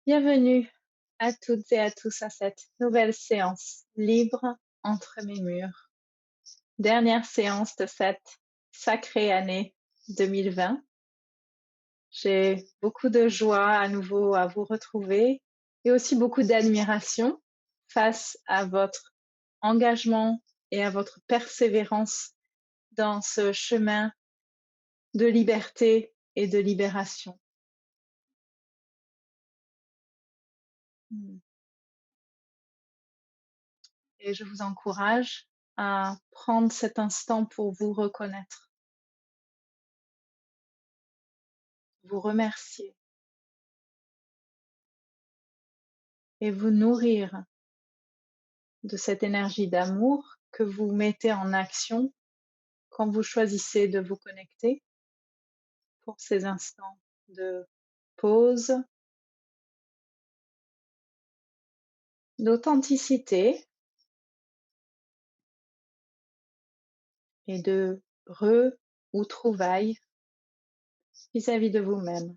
Bienvenue à toutes et à tous à cette nouvelle séance libre entre mes murs. Dernière séance de cette sacrée année 2020. J'ai beaucoup de joie à nouveau à vous retrouver et aussi beaucoup d'admiration face à votre engagement et à votre persévérance dans ce chemin de liberté et de libération. Et je vous encourage à prendre cet instant pour vous reconnaître, vous remercier et vous nourrir de cette énergie d'amour que vous mettez en action quand vous choisissez de vous connecter pour ces instants de pause, d'authenticité et de ou trouvailles vis-à-vis de vous-même.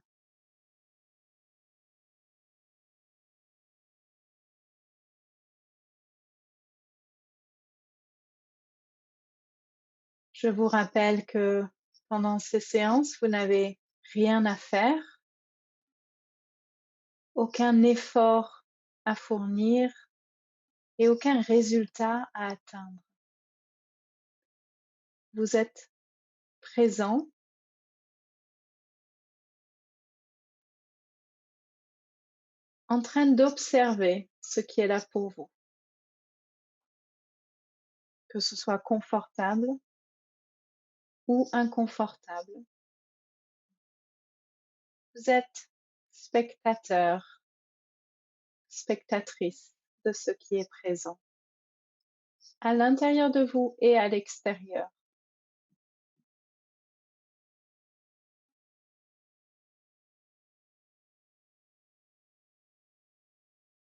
Je vous rappelle que pendant ces séances, vous n'avez rien à faire, aucun effort à fournir et aucun résultat à atteindre. Vous êtes présent, en train d'observer ce qui est là pour vous, que ce soit confortable ou inconfortable. Vous êtes spectateur, spectatrice de ce qui est présent, à l'intérieur de vous et à l'extérieur.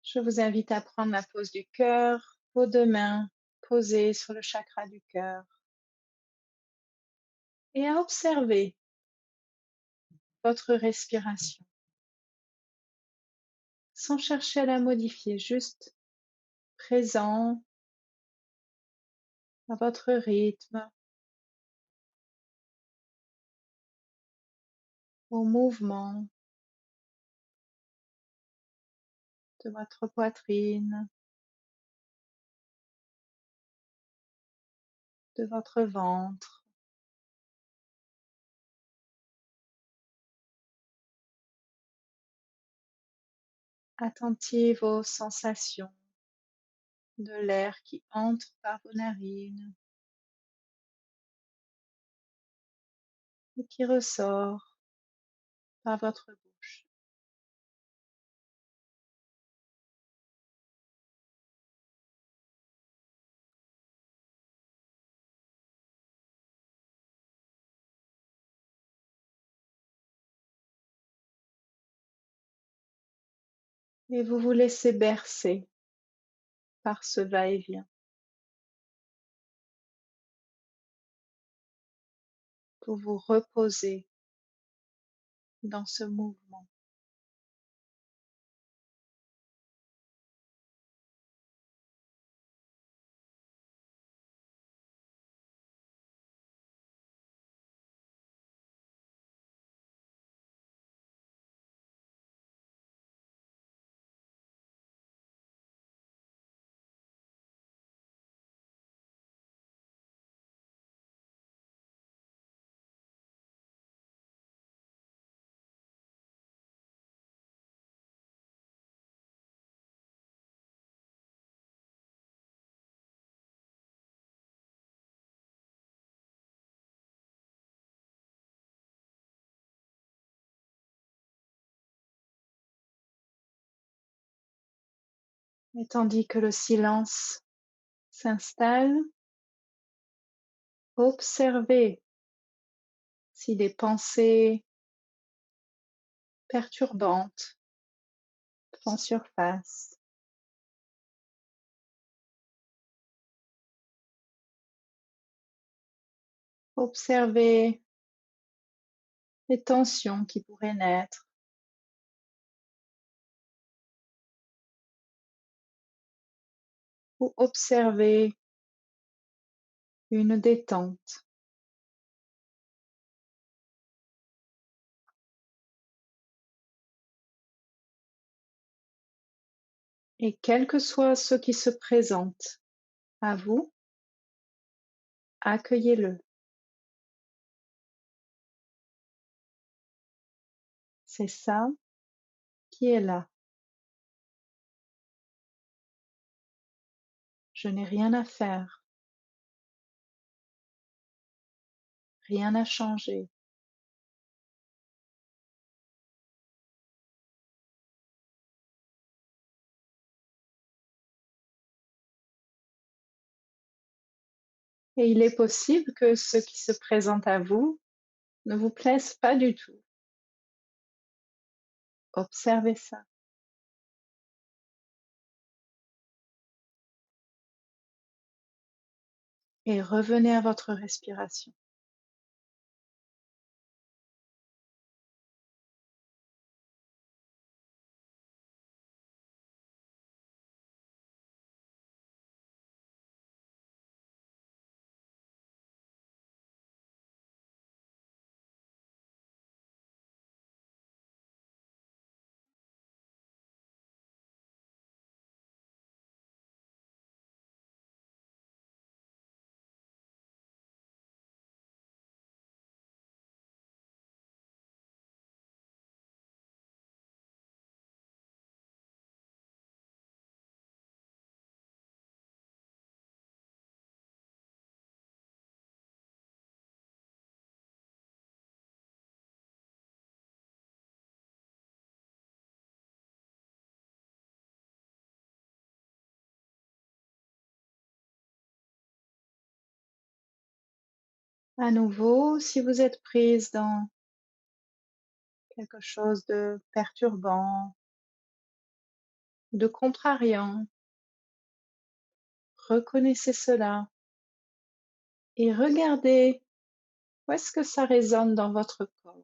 Je vous invite à prendre la pose du cœur, vos deux mains posées sur le chakra du cœur et à observer votre respiration sans chercher à la modifier, juste présent à votre rythme, au mouvement de votre poitrine, de votre ventre. Attentive aux sensations de l'air qui entre par vos narines et qui ressort par votre bouche. Et vous vous laissez bercer par ce va-et-vient. Vous vous reposez dans ce mouvement. Et tandis que le silence s'installe, observez si des pensées perturbantes font surface. Observez les tensions qui pourraient naître. ou observez une détente. Et quel que soit ce qui se présente à vous, accueillez-le. C'est ça qui est là. Je n'ai rien à faire, rien à changer. Et il est possible que ce qui se présente à vous ne vous plaise pas du tout. Observez ça et revenez à votre respiration. À nouveau, si vous êtes prise dans quelque chose de perturbant, de contrariant, reconnaissez cela et regardez où est-ce que ça résonne dans votre corps.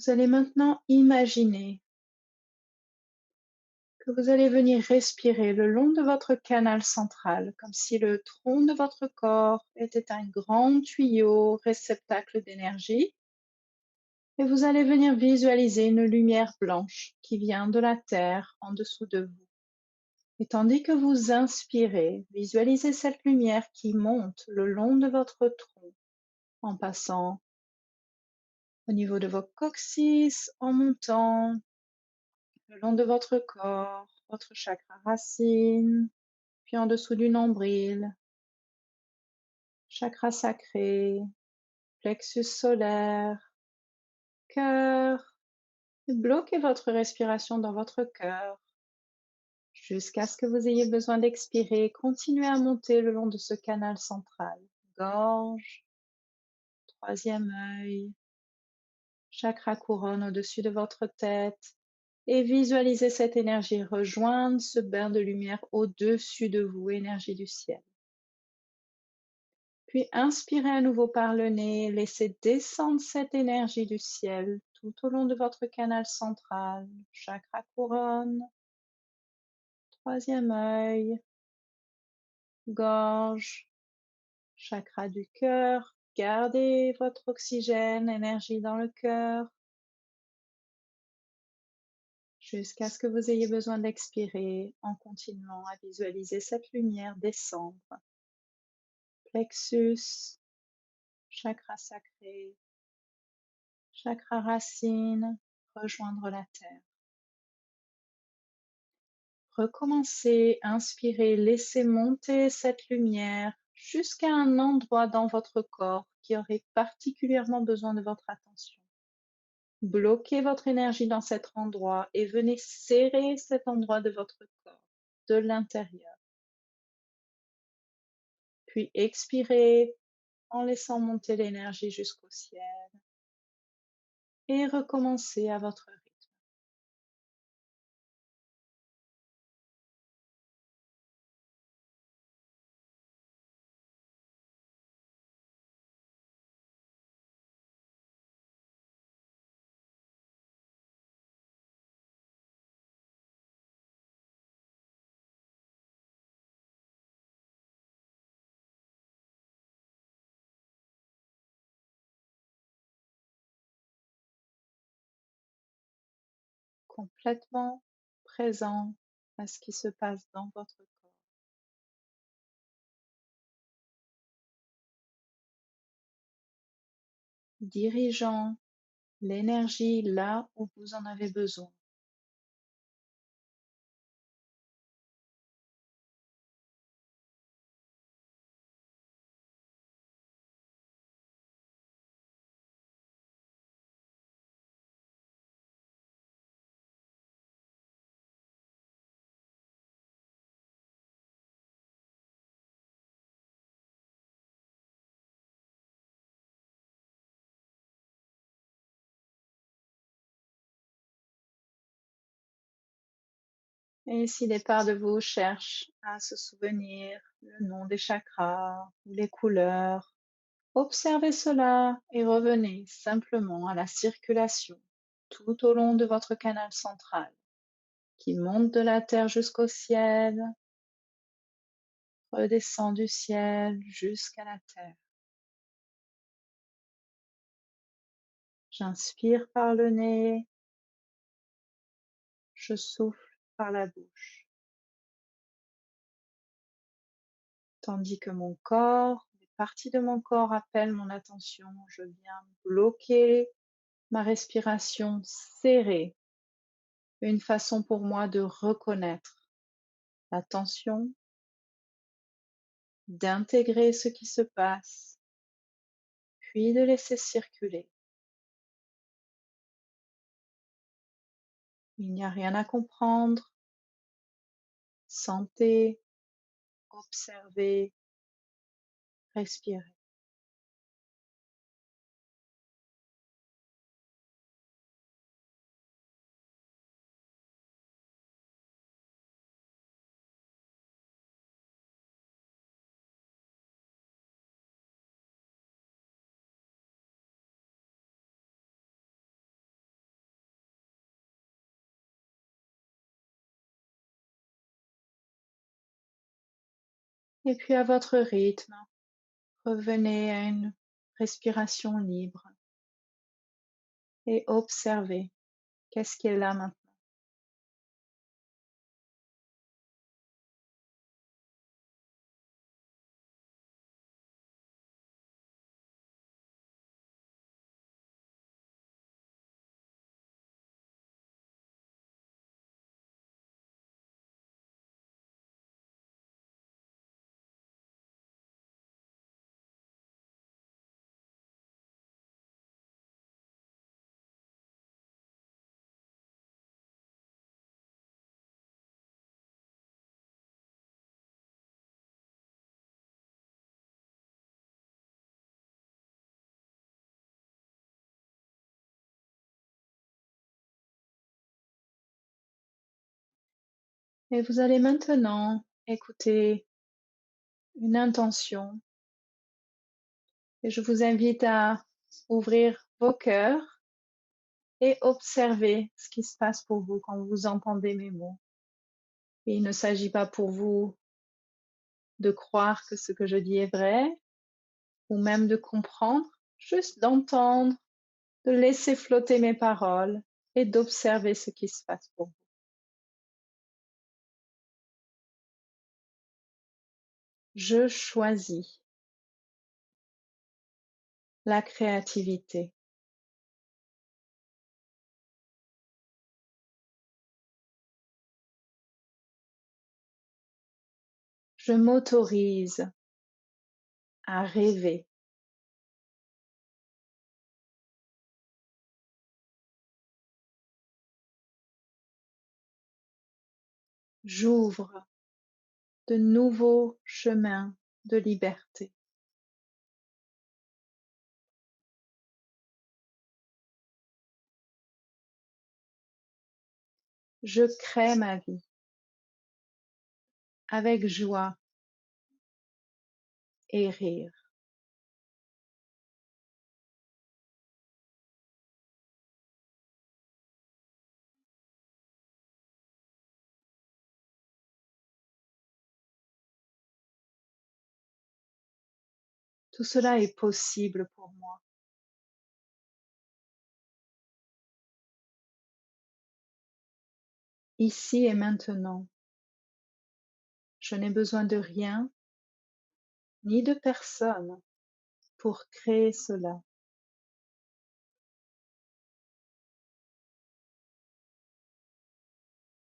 Vous allez maintenant imaginer que vous allez venir respirer le long de votre canal central, comme si le tronc de votre corps était un grand tuyau réceptacle d'énergie. Et vous allez venir visualiser une lumière blanche qui vient de la terre en dessous de vous. Et tandis que vous inspirez, visualisez cette lumière qui monte le long de votre tronc, en passant au niveau de vos coccyx, en montant le long de votre corps, votre chakra racine, puis en dessous du nombril, chakra sacré, plexus solaire, cœur. Et bloquez votre respiration dans votre cœur jusqu'à ce que vous ayez besoin d'expirer. Continuez à monter le long de ce canal central. Gorge, troisième œil, chakra couronne au-dessus de votre tête. Et visualisez cette énergie rejoindre ce bain de lumière au-dessus de vous, énergie du ciel. Puis inspirez à nouveau par le nez, laissez descendre cette énergie du ciel tout au long de votre canal central, chakra couronne, troisième œil, gorge, chakra du cœur. Gardez votre oxygène, énergie dans le cœur, jusqu'à ce que vous ayez besoin d'expirer en continuant à visualiser cette lumière descendre. Plexus, chakra sacré, chakra racine, rejoindre la terre. Recommencez, inspirez, laissez monter cette lumière jusqu'à un endroit dans votre corps qui aurait particulièrement besoin de votre attention. Bloquez votre énergie dans cet endroit et venez serrer cet endroit de votre corps, de l'intérieur. Puis expirez en laissant monter l'énergie jusqu'au ciel et recommencez à votre rythme. Complètement présent à ce qui se passe dans votre corps. Dirigeant l'énergie là où vous en avez besoin. Et si des parts de vous cherchent à se souvenir le nom des chakras ou les couleurs, observez cela et revenez simplement à la circulation tout au long de votre canal central qui monte de la terre jusqu'au ciel, redescend du ciel jusqu'à la terre. J'inspire par le nez, je souffle par la bouche, tandis que mon corps, les parties de mon corps appellent mon attention. Je viens bloquer ma respiration serrée, une façon pour moi de reconnaître la tension, d'intégrer ce qui se passe, puis de laisser circuler. Il n'y a rien à comprendre. Sentez, observez, respirez. Et puis à votre rythme, revenez à une respiration libre et observez qu'est-ce qui est là maintenant. Et vous allez maintenant écouter une intention et je vous invite à ouvrir vos cœurs et observer ce qui se passe pour vous quand vous entendez mes mots. Et il ne s'agit pas pour vous de croire que ce que je dis est vrai ou même de comprendre, juste d'entendre, de laisser flotter mes paroles et d'observer ce qui se passe pour vous. Je choisis la créativité. Je m'autorise à rêver. J'ouvre de nouveaux chemins de liberté. Je crée ma vie avec joie et rire. Tout cela est possible pour moi. Ici et maintenant, je n'ai besoin de rien ni de personne pour créer cela.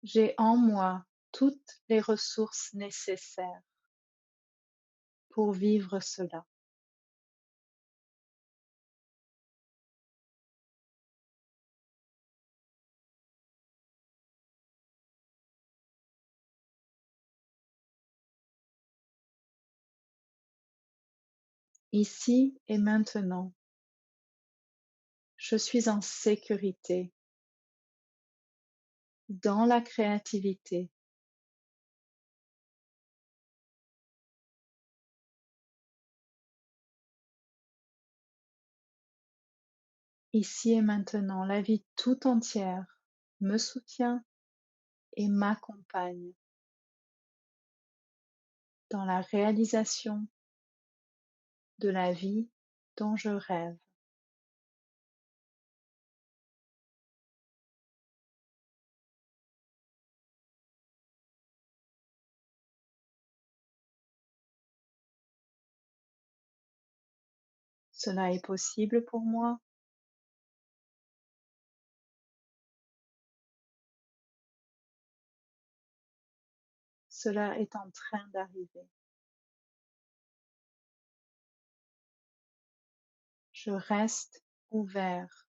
J'ai en moi toutes les ressources nécessaires pour vivre cela. Ici et maintenant, je suis en sécurité dans la créativité. Ici et maintenant, la vie tout entière me soutient et m'accompagne dans la réalisation de la vie dont je rêve. Cela est possible pour moi. Cela est en train d'arriver. Je reste ouvert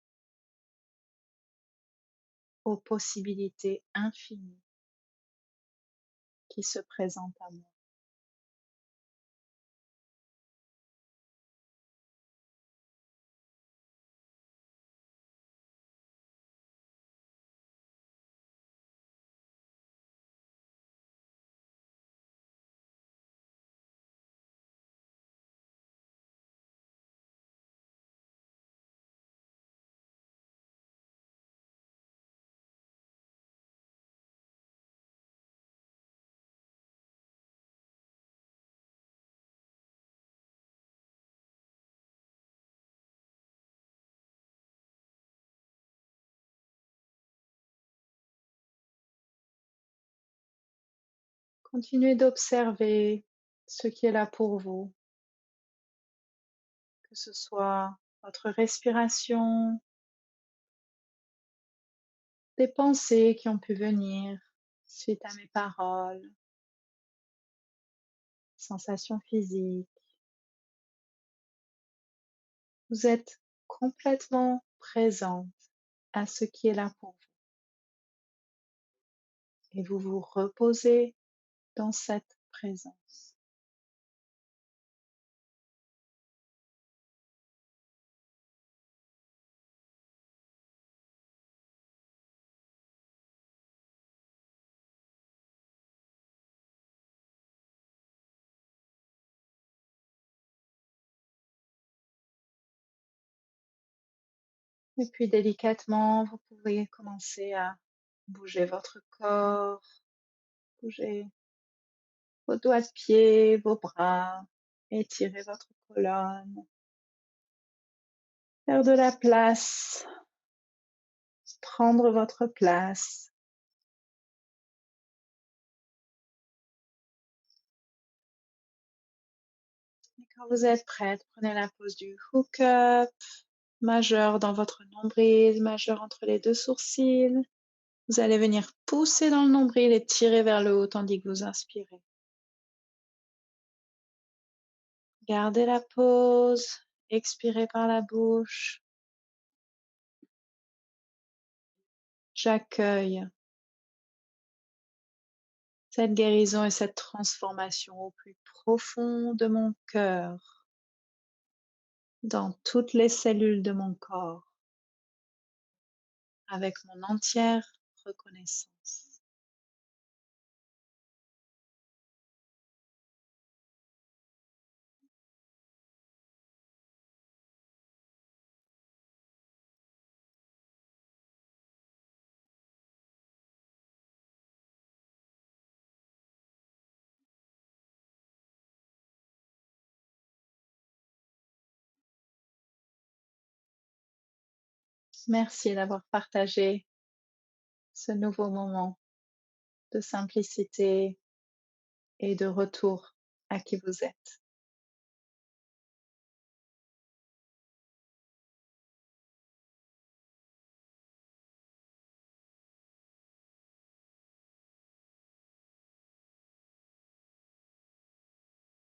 aux possibilités infinies qui se présentent à moi. Continuez d'observer ce qui est là pour vous, que ce soit votre respiration, des pensées qui ont pu venir suite à mes paroles, sensations physiques. Vous êtes complètement présente à ce qui est là pour vous et vous vous reposez dans cette présence. Et puis délicatement, vous pouvez commencer à bouger votre corps, bouger vos doigts de pied, vos bras, étirer votre colonne, faire de la place, prendre votre place. Et quand vous êtes prête, prenez la pose du hook up, majeur dans votre nombril, majeur entre les deux sourcils. Vous allez venir pousser dans le nombril et tirer vers le haut tandis que vous inspirez. Gardez la pose, expirez par la bouche. J'accueille cette guérison et cette transformation au plus profond de mon cœur, dans toutes les cellules de mon corps, avec mon entière reconnaissance. Merci d'avoir partagé ce nouveau moment de simplicité et de retour à qui vous êtes.